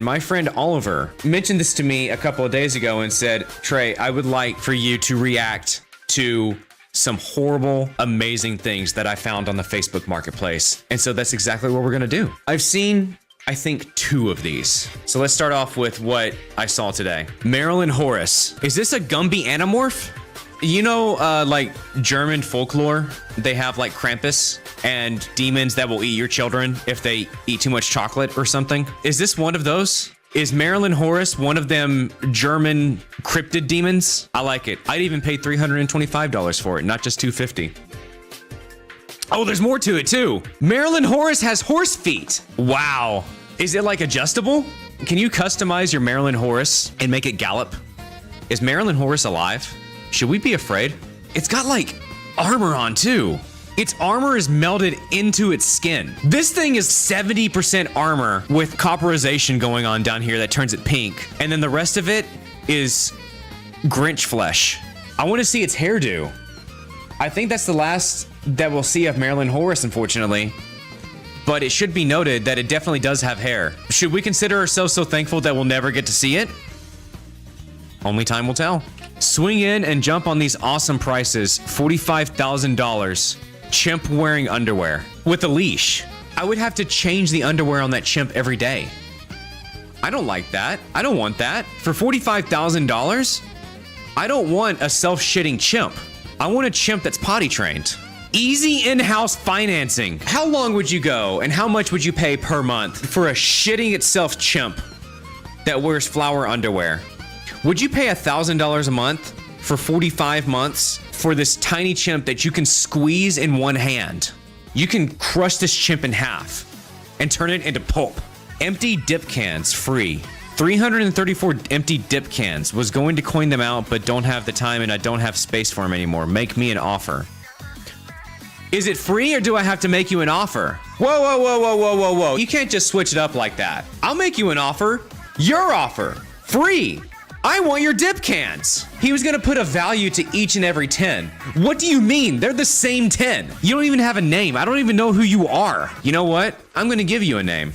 My friend Oliver mentioned this to me a couple of days ago and said, Trey, I would like for you to react to some horrible, amazing things that I found on the Facebook marketplace. And so that's exactly what we're gonna do. I've seen, I think, 2 of these. So let's start off with what I saw today. Marilyn Horace. Is this a Gumby Animorph? You know, like German folklore, they have like Krampus and demons that will eat your children if they eat too much chocolate or something. Is this one of those? Is Marilyn Horace one of them German cryptid demons? I like it. I'd even pay $325 for it, not just $250. Oh, there's more to it too. Marilyn Horace has horse feet. Wow. Is it like adjustable? Can you customize your Marilyn Horace and make it gallop? Is Marilyn Horace alive? Should we be afraid? It's got like armor on too. Its armor is melted into its skin. This thing is 70% armor with copperization going on down here that turns it pink. And then the rest of it is Grinch flesh. I want to see its hairdo. I think that's the last that we'll see of Marilyn Horace, unfortunately. But it should be noted that it definitely does have hair. Should we consider ourselves so thankful that we'll never get to see it? Only time will tell. Swing in and jump on these awesome prices. $45,000. Chimp wearing underwear with a leash. I would have to change the underwear on that chimp every day. I don't like that. I don't want that. For $45,000, I don't want a self-shitting chimp. I want a chimp that's potty trained. Easy in-house financing. How long would you go and how much would you pay per month for a shitting itself chimp that wears flower underwear? Would you pay $1,000 a month for 45 months for this tiny chimp that you can squeeze in one hand? You can crush this chimp in half and turn it into pulp. Empty dip cans free. 334 empty dip cans. Was going to coin them out, but don't have the time and I don't have space for them anymore. Make me an offer. Is it free or do I have to make you an offer? Whoa, whoa, whoa, whoa, whoa, whoa, whoa. You can't just switch it up like that. I'll make you an offer. Your offer. Free. I want your dip cans. He was gonna put a value to each and every 10. What do you mean? They're the same 10. You don't even have a name. I don't even know who you are. You know what? I'm gonna give you a name.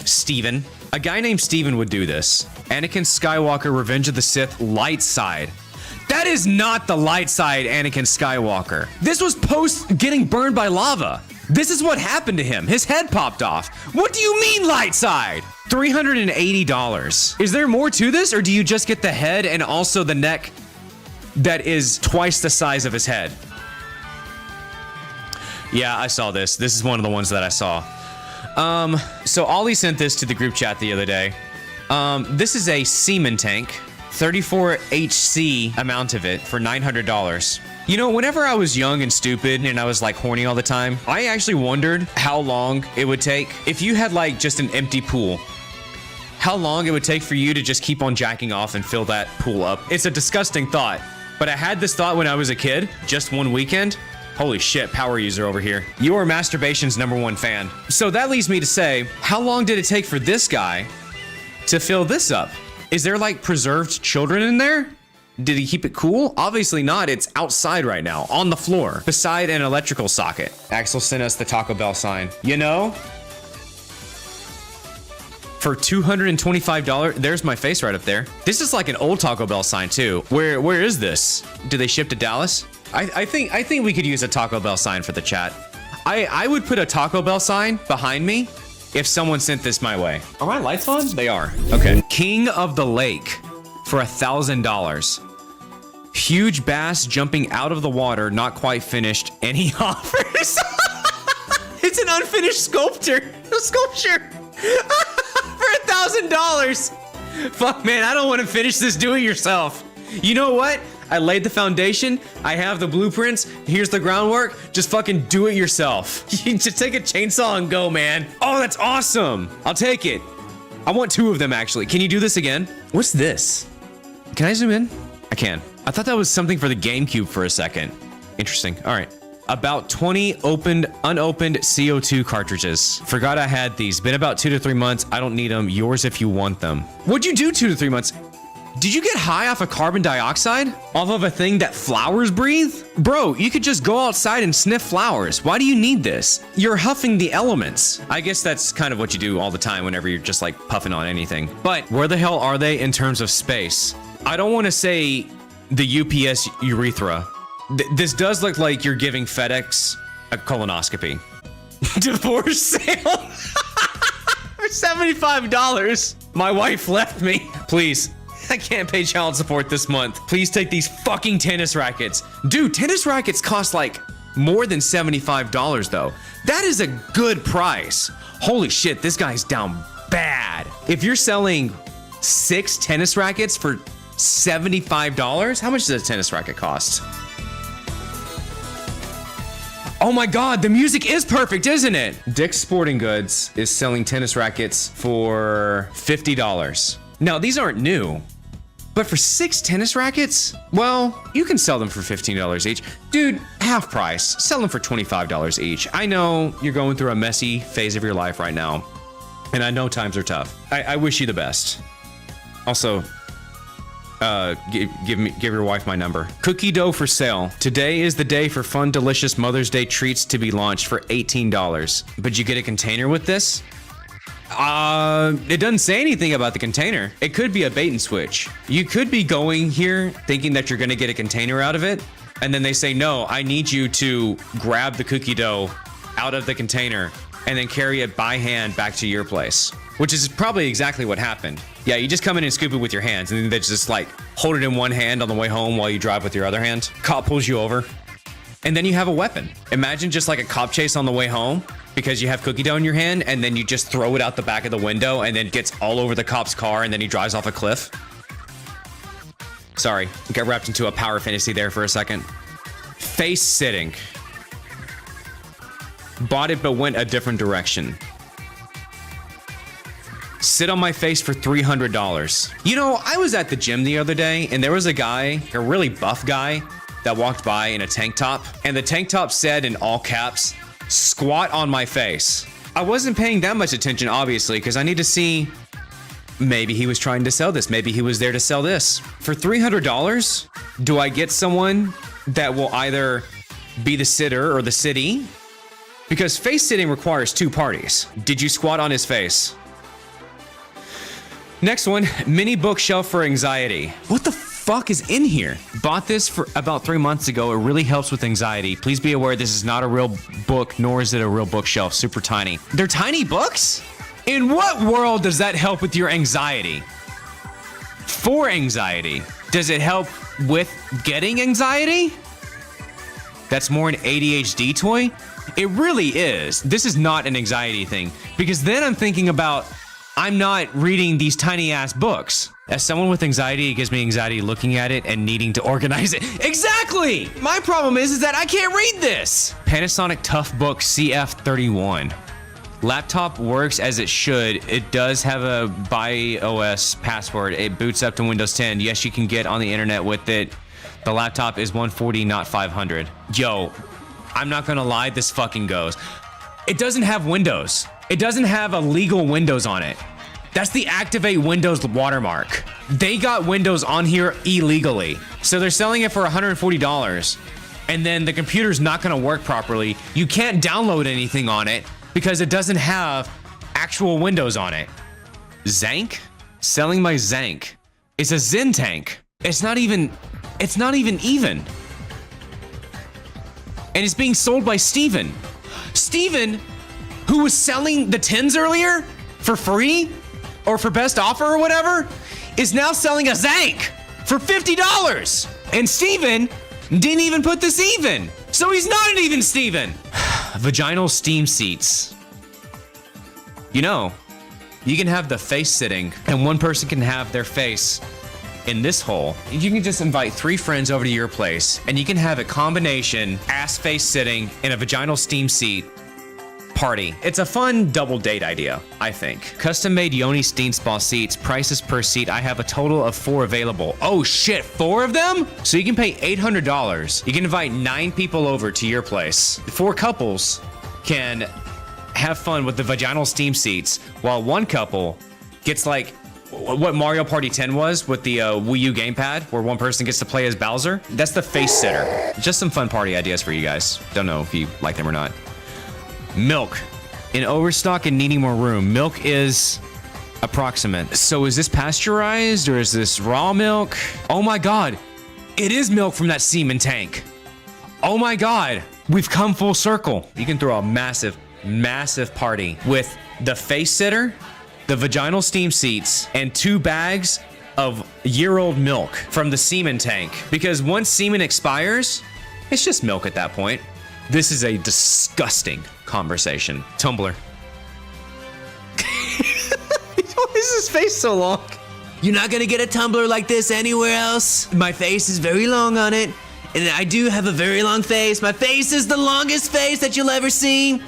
Steven. A guy named Steven would do this. Anakin Skywalker, Revenge of the Sith, light side. That is not the light side Anakin Skywalker. This was post getting burned by lava. This is what happened to him. His head popped off. What do you mean light side? $380. Is there more to this or do you just get the head and also the neck that is twice the size of his head? Yeah, I saw this. This is one of the ones that I saw. So Ollie sent this to the group chat the other day. This is a semen tank, 34 HC amount of it for $900. You know, whenever I was young and stupid and I was like horny all the time, I actually wondered how long it would take if you had like just an empty pool. How long it would take for you to just keep on jacking off and fill that pool up. It's a disgusting thought, but I had this thought when I was a kid, just one weekend. Holy shit, power user over here. You are masturbation's #1 fan. So that leads me to say, how long did it take for this guy to fill this up? Is there like preserved children in there? Did he keep it cool? Obviously not. It's outside right now, on the floor, beside an electrical socket. Axel sent us the Taco Bell sign. You know? For $225, there's my face right up there. This is like an old Taco Bell sign too. Where is this? Do they ship to Dallas? I think we could use a Taco Bell sign for the chat. I would put a Taco Bell sign behind me if someone sent this my way. Are my lights on? They are. Okay. King of the Lake for $1,000. Huge bass jumping out of the water, not quite finished, and he offers. It's an unfinished sculpture. For $1,000. Fuck, man, I don't want to finish this. Do it yourself. You know what? I laid the foundation. I have the blueprints. Here's the groundwork. Just fucking do it yourself. You just take a chainsaw and go, man. Oh, that's awesome. I'll take it. I want 2 of them, actually. Can you do this again? What's this? Can I zoom in? I can. I thought that was something for the GameCube for a second. Interesting. All right. About 20 unopened CO2 cartridges. Forgot I had these. Been about 2 to 3 months. I don't need them. Yours if you want them. What'd you do 2 to 3 months? Did you get high off of carbon dioxide? Off of a thing that flowers breathe? Bro, you could just go outside and sniff flowers. Why do you need this? You're huffing the elements. I guess that's kind of what you do all the time whenever you're just like puffing on anything. But where the hell are they in terms of space? I don't want to say the UPS urethra. This does look like you're giving FedEx a colonoscopy. Divorce sale for $75. My wife left me. Please. I can't pay child support this month. Please take these fucking tennis rackets. Dude, tennis rackets cost like more than $75 though. That is a good price. Holy shit, this guy's down bad. If you're selling 6 tennis rackets for $75, how much does a tennis racket cost? Oh my God, the music is perfect, isn't it? Dick's Sporting Goods is selling tennis rackets for $50. Now, these aren't new. But for 6 tennis rackets, well, you can sell them for $15 each. Dude, half price, sell them for $25 each. I know you're going through a messy phase of your life right now, and I know times are tough. I wish you the best. Also, give your wife my number. Cookie dough for sale. Today is the day for fun, delicious Mother's Day treats to be launched for $18. But you get a container with this? It doesn't say anything about the container. It could be a bait and switch. You could be going here thinking that you're gonna get a container out of it, and then they say, no, I need you to grab the cookie dough out of the container and then carry it by hand back to your place, which is probably exactly what happened. Yeah, you just come in and scoop it with your hands, and then they just like hold it in one hand on the way home while you drive with your other hand. Cop pulls you over, and then you have a weapon. Imagine just like a cop chase on the way home, because you have cookie dough in your hand, and then you just throw it out the back of the window and then gets all over the cop's car, and then he drives off a cliff. Sorry, got wrapped into a power fantasy there for a second. Face sitting. Bought it but went a different direction. Sit on my face for $300. You know, I was at the gym the other day, and there was a guy, a really buff guy, that walked by in a tank top, and the tank top said in all caps, "Squat on my face." I wasn't paying that much attention, obviously, because I need to see, maybe he was trying to sell this. Maybe he was there to sell this. For $300, do I get someone that will either be the sitter or the sittee? Because face sitting requires 2 parties. Did you squat on his face? Next one, mini bookshelf for anxiety. What the fuck is in here? Bought this for about 3 months ago. It really helps with anxiety. Please be aware this is not a real book, nor is it a real bookshelf. Super tiny. They're tiny books? In what world does that help with your anxiety? For anxiety. Does it help with getting anxiety? That's more an ADHD toy? It really is. This is not an anxiety thing, because then I'm thinking about, I'm not reading these tiny ass books. As someone with anxiety, it gives me anxiety looking at it and needing to organize it. Exactly! My problem is that I can't read this. Panasonic Toughbook CF31. Laptop works as it should. It does have a BIOS password. It boots up to Windows 10. Yes, you can get on the internet with it. The laptop is $140, not $500. Yo, I'm not gonna lie, this fucking goes. It doesn't have Windows. It doesn't have a legal Windows on it. That's the Activate Windows watermark. They got Windows on here illegally. So they're selling it for $140. And then the computer's not gonna work properly. You can't download anything on it because it doesn't have actual Windows on it. Zank? Selling my Zank. It's a Zen tank. It's not even. And it's being sold by Steven. Steven, who was selling the tins earlier for free or for best offer or whatever, is now selling a Zank for $50. And Steven didn't even put this even. So he's not an even Steven. Vaginal steam seats. You know, you can have the face sitting and one person can have their face in this hole. You can just invite 3 friends over to your place and you can have a combination ass face sitting in a vaginal steam seat party. It's a fun double date idea, I think. Custom made Yoni Steen Spa seats, prices per seat. I have a total of 4 available. Oh shit, 4 of them? So you can pay $800. You can invite 9 people over to your place. 4 couples can have fun with the vaginal steam seats while one couple gets like what Mario Party 10 was with the Wii U gamepad, where one person gets to play as Bowser. That's the face sitter. Just some fun party ideas for you guys. Don't know if you like them or not. Milk. In overstock and needing more room. Milk is approximate. So is this pasteurized or is this raw milk? Oh my God. It is milk from that semen tank. Oh my God. We've come full circle. You can throw a massive, massive party with the face sitter, the vaginal steam seats, and 2 bags of year-old milk from the semen tank. Because once semen expires, it's just milk at that point. This is a disgusting conversation. Tumblr. Why is his face so long? You're not gonna get a Tumblr like this anywhere else. My face is very long on it, and I do have a very long face. My face is the longest face that you'll ever see,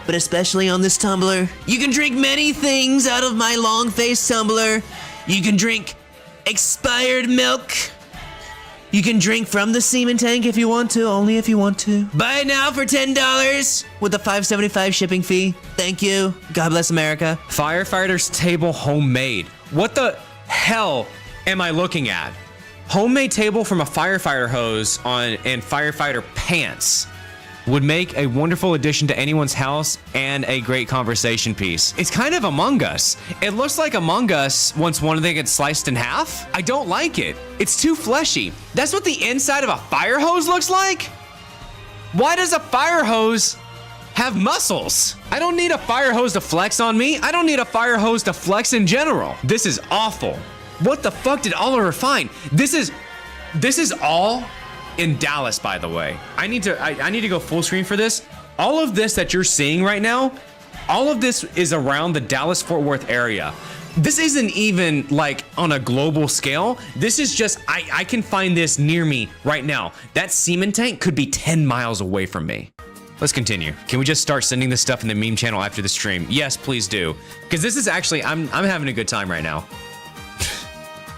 but especially on this Tumblr. You can drink many things out of my long face Tumblr. You can drink expired milk. You can drink from the semen tank if you want to, only if you want to. Buy it now for $10 with a $5.75 shipping fee. Thank you. God bless America. Firefighter's table homemade. What the hell am I looking at? Homemade table from a firefighter hose and firefighter pants would make a wonderful addition to anyone's house and a great conversation piece. It's kind of Among Us. It looks like Among Us once one of them gets sliced in half. I don't like it. It's too fleshy. That's what the inside of a fire hose looks like? Why does a fire hose have muscles? I don't need a fire hose to flex on me. I don't need a fire hose to flex in general. This is awful. What the fuck did Oliver find? This is all in Dallas, by the way. I need to go full screen for this. All of this that you're seeing right now, all of this is around the Dallas-Fort Worth area. This isn't even like on a global scale. This is just, I can find this near me right now. That semen tank could be 10 miles away from me. Let's continue. Can we just start sending this stuff in the meme channel after the stream? Yes, please do. Because this is actually, I'm having a good time right now.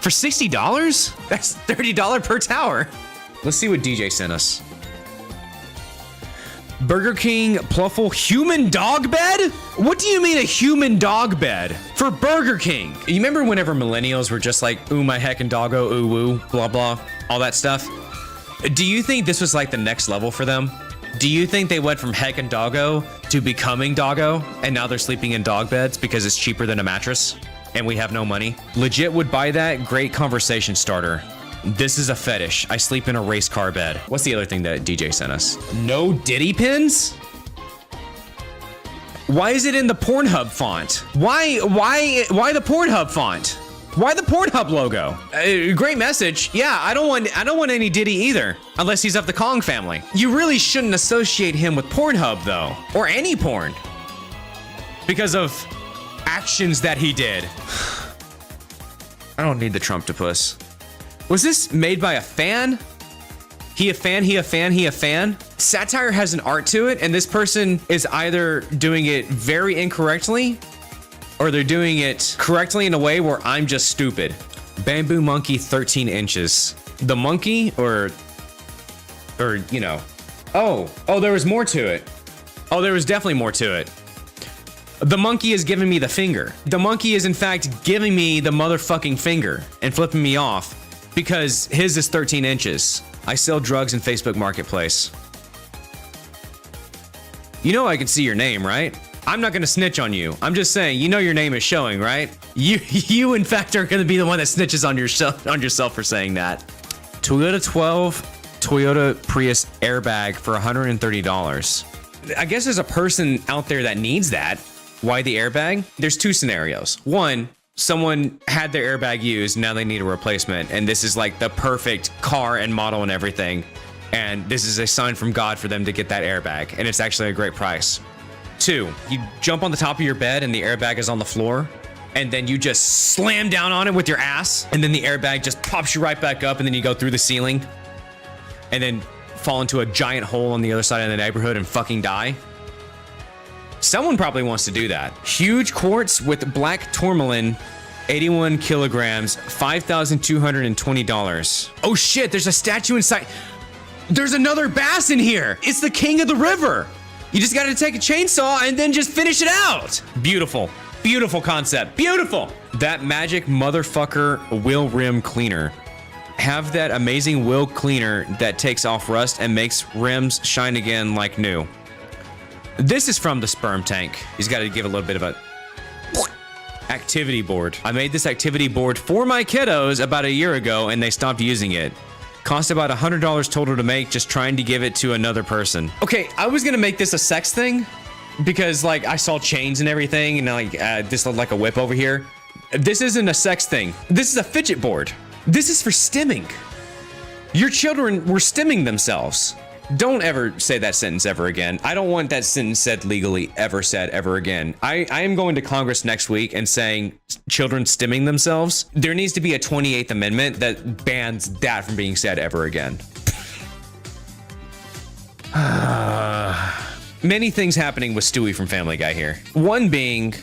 For $60? That's $30 per tower. Let's see what DJ sent us. Burger King Pluffle human dog bed? What do you mean a human dog bed? For Burger King. You remember whenever millennials were just like, ooh, my heckin' doggo, ooh, woo, blah, blah, all that stuff? Do you think this was like the next level for them? Do you think they went from heckin' doggo to becoming doggo and now they're sleeping in dog beds because it's cheaper than a mattress and we have no money? Legit would buy that. Great conversation starter. This is a fetish. I sleep in a race car bed. What's the other thing that DJ sent us? No Diddy pins? Why is it in the Pornhub font? Why the Pornhub font? Why the Pornhub logo? Great message. Yeah, I don't want any Diddy either, unless he's of the Kong family. You really shouldn't associate him with Pornhub though, or any porn, because of actions that he did. I don't need the Trumptopus. Was this made by a fan? He a fan, he a fan, he a fan? Satire has an art to it, and this person is either doing it very incorrectly, or they're doing it correctly in a way where I'm just stupid. Bamboo monkey, 13 inches. The monkey, or you know. Oh, there was more to it. Oh, there was definitely more to it. The monkey is giving me the finger. The monkey is in fact giving me the motherfucking finger and flipping me off. Because his is 13 inches. I sell drugs in Facebook Marketplace. You know I can see your name, right? I'm not gonna snitch on you. I'm just saying, you know your name is showing, right? You in fact are gonna be the one that snitches on yourself for saying that. Toyota 12 Toyota Prius airbag for $130. I guess there's a person out there that needs that. Why the airbag? There's 2 scenarios. One, someone had their airbag used, now they need a replacement, and this is like the perfect car and model and everything, and this is a sign from God for them to get that airbag, and it's actually a great price. 2, you jump on the top of your bed and the airbag is on the floor, and then you just slam down on it with your ass, and then the airbag just pops you right back up, and then you go through the ceiling, and then fall into a giant hole on the other side of the neighborhood and fucking die. Someone probably wants to do that. Huge quartz with black tourmaline, 81 kilograms, $5,220. Oh shit, there's a statue inside. There's another bass in here. It's the king of the river. You just gotta take a chainsaw and then just finish it out. Beautiful. Beautiful concept. Beautiful. That magic motherfucker wheel rim cleaner. Have that amazing wheel cleaner that takes off rust and makes rims shine again like new. This is from the sperm tank. He's got to give a little bit of a activity board. I made this activity board for my kiddos about a year ago and they stopped using it. Cost about $100 total to make, just trying to give it to another person. Okay, I was gonna make this a sex thing because like I saw chains and everything and like this looked like a whip over here. This isn't a sex thing. This is a fidget board. This is for stimming. Your children were stimming themselves. Don't ever say that sentence ever again. I don't want that sentence said legally ever said ever again. I am going to Congress next week and saying children stimming themselves. There needs to be a 28th Amendment that bans that from being said ever again. Many things happening with Stewie from Family Guy here. One being,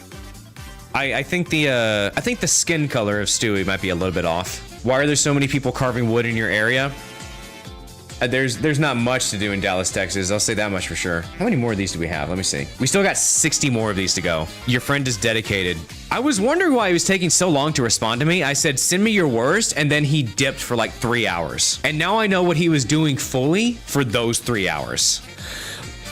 I think the skin color of Stewie might be a little bit off. Why are there so many people carving wood in your area? There's not much to do in Dallas, Texas. I'll say that much for sure. How many more of these do we have? Let me see. We still got 60 more of these to go. Your friend is dedicated. I was wondering why he was taking so long to respond to me. I said, send me your worst, and then he dipped for like 3 hours. And now I know what he was doing fully for those 3 hours.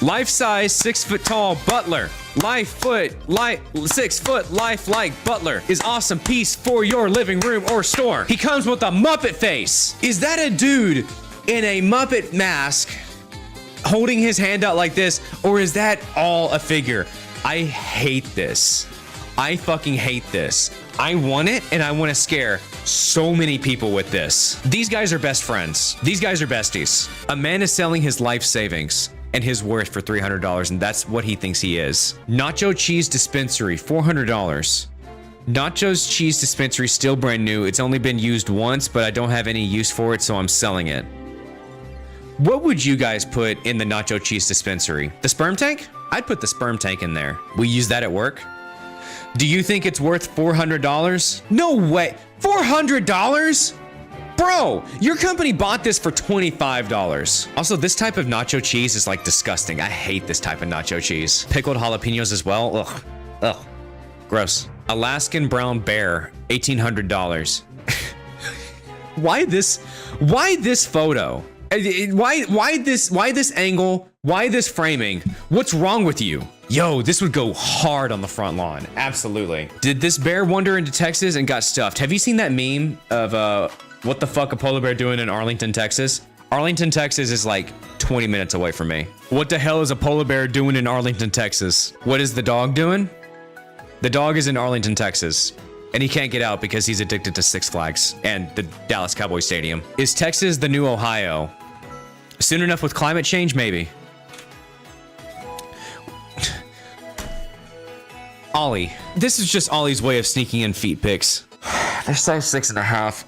Life-size, 6 foot tall butler. 6 foot life-like butler is awesome piece for your living room or store. He comes with a Muppet face. Is that a dude in a Muppet mask holding his hand out like this, or is that all a figure? I hate this. I fucking hate this. I want it, and I want to scare so many people with this. These guys are best friends. These guys are besties. A man is selling his life savings and his worth for $300, and that's what he thinks he is. Nacho cheese dispensary, $400. Nacho's cheese dispensary, still brand new. It's only been used once, but I don't have any use for it, so I'm selling it. What would you guys put in the nacho cheese dispensary? The sperm tank? I'd put the sperm tank in there. We use that at work. Do you think it's worth $400? No way. $400? Bro, your company bought this for $25. Also, this type of nacho cheese is like disgusting. I hate this type of nacho cheese. Pickled jalapenos as well. Ugh. Ugh. Gross. Alaskan brown bear, $1,800. Why this photo? Why this angle? Why this framing? What's wrong with you? Yo, this would go hard on the front lawn. Absolutely. Did this bear wander into Texas and got stuffed? Have you seen that meme of what the fuck a polar bear doing in Arlington, Texas? Arlington, Texas is like 20 minutes away from me. What the hell is a polar bear doing in Arlington, Texas? What is the dog doing? The dog is in Arlington, Texas. And he can't get out because he's addicted to Six Flags and the Dallas Cowboys Stadium. Is Texas the new Ohio? Soon enough with climate change, maybe. Ollie. This is just Ollie's way of sneaking in feet pics. They're size 6.5.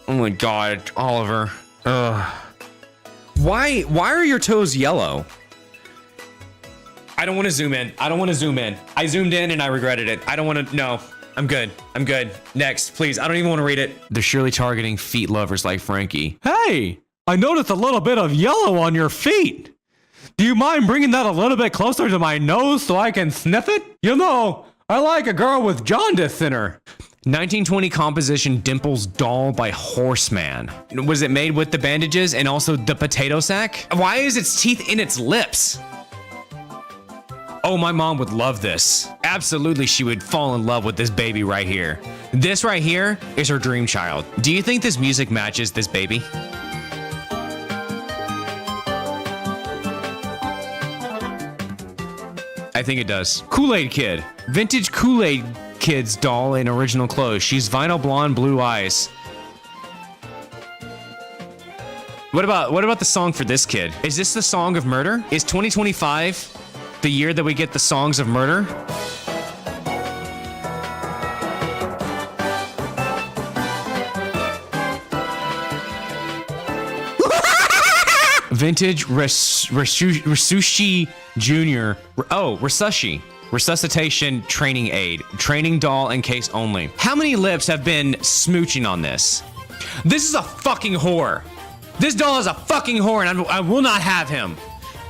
Oh my God, Oliver. Ugh. Why are your toes yellow? I don't want to zoom in. I zoomed in and I regretted it. I don't want to, no. I'm good. Next, please. I don't even want to read it. They're surely targeting feet lovers like Frankie. Hey, I noticed a little bit of yellow on your feet. Do you mind bringing that a little bit closer to my nose so I can sniff it? You know, I like a girl with jaundice in her. 1920 composition Dimples doll by Horseman. Was it made with the bandages and also the potato sack? Why is its teeth in its lips? Oh, my mom would love this. Absolutely, she would fall in love with this baby right here. This right here is her dream child. Do you think this music matches this baby? I think it does. Kool-Aid Kid. Vintage Kool-Aid Kid's doll in original clothes. She's vinyl blonde, blue eyes. What about the song for this kid? Is this the song of murder? Is 2025 the year that we get the songs of murder? Vintage Rasushi Jr. Oh, Rasushi. Resuscitation training aid. Training doll in case only. How many lips have been smooching on this? This is a fucking whore. This doll is a fucking whore and I will not have him.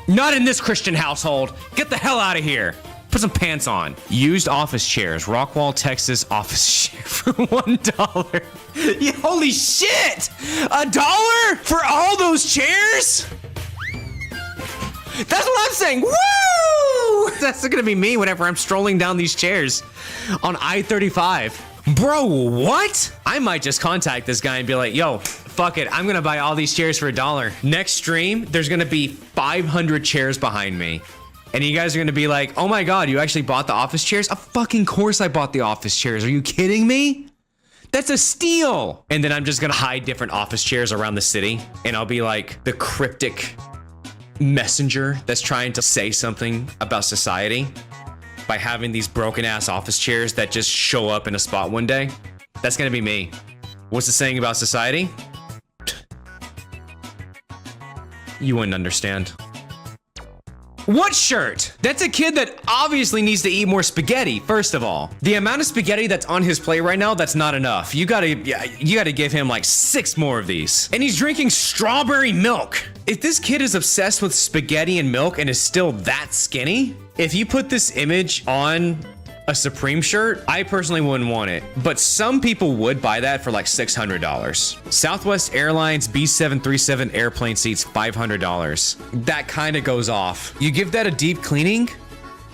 Not in this Christian household. Get the hell out of here. Put some pants on. Used office chairs. Rockwall, Texas office chair for $1. Yeah, holy shit! $1 for all those chairs? That's what I'm saying. Woo! That's gonna be me whenever I'm strolling down these chairs on I-35. Bro, what? I might just contact this guy and be like, yo, fuck it. I'm gonna buy all these chairs for $1. Next stream, there's gonna be 500 chairs behind me. And you guys are gonna be like, oh my God, you actually bought the office chairs? Of fucking course I bought the office chairs. Are you kidding me? That's a steal. And then I'm just gonna hide different office chairs around the city. And I'll be like the cryptic messenger that's trying to say something about society by having these broken ass office chairs that just show up in a spot one day. That's gonna be me. What's it saying about society? You wouldn't understand. What shirt? That's a kid that obviously needs to eat more spaghetti, first of all. The amount of spaghetti that's on his plate right now, that's not enough. You gotta give him like 6 more of these. And he's drinking strawberry milk. If this kid is obsessed with spaghetti and milk and is still that skinny, if you put this image on a Supreme shirt, I personally wouldn't want it, but some people would buy that for like $600. Southwest Airlines B737 airplane seats, $500. That kind of goes off. You give that a deep cleaning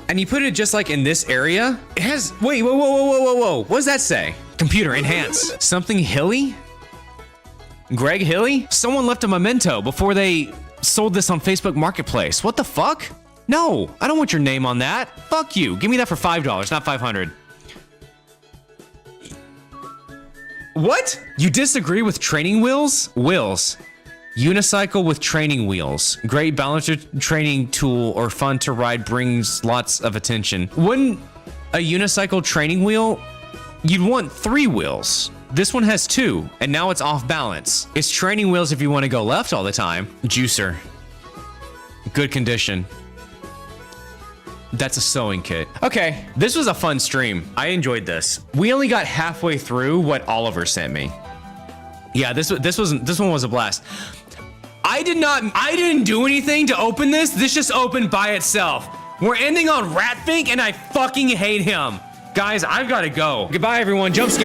and you put it just like in this area. It has, wait, whoa. What does that say? Computer, enhance. Something Hilly? Greg Hilly? Someone left a memento before they sold this on Facebook Marketplace. What the fuck? No, I don't want your name on that. Fuck you. Give me that for $5, not $500. What? You disagree with training wheels? Wheels. Unicycle with training wheels. Great balancer training tool or fun to ride, brings lots of attention. Wouldn't a unicycle training wheel, you'd want 3 wheels. This one has 2, and now it's off balance. It's training wheels if you want to go left all the time. Juicer. Good condition. That's a sewing kit. Okay, this was a fun stream. I enjoyed this. We only got halfway through what Oliver sent me. Yeah, this one was a blast. I didn't do anything to open this. This just opened by itself. We're ending on Ratfink and I fucking hate him. Guys, I've got to go. Goodbye everyone. Jump scare.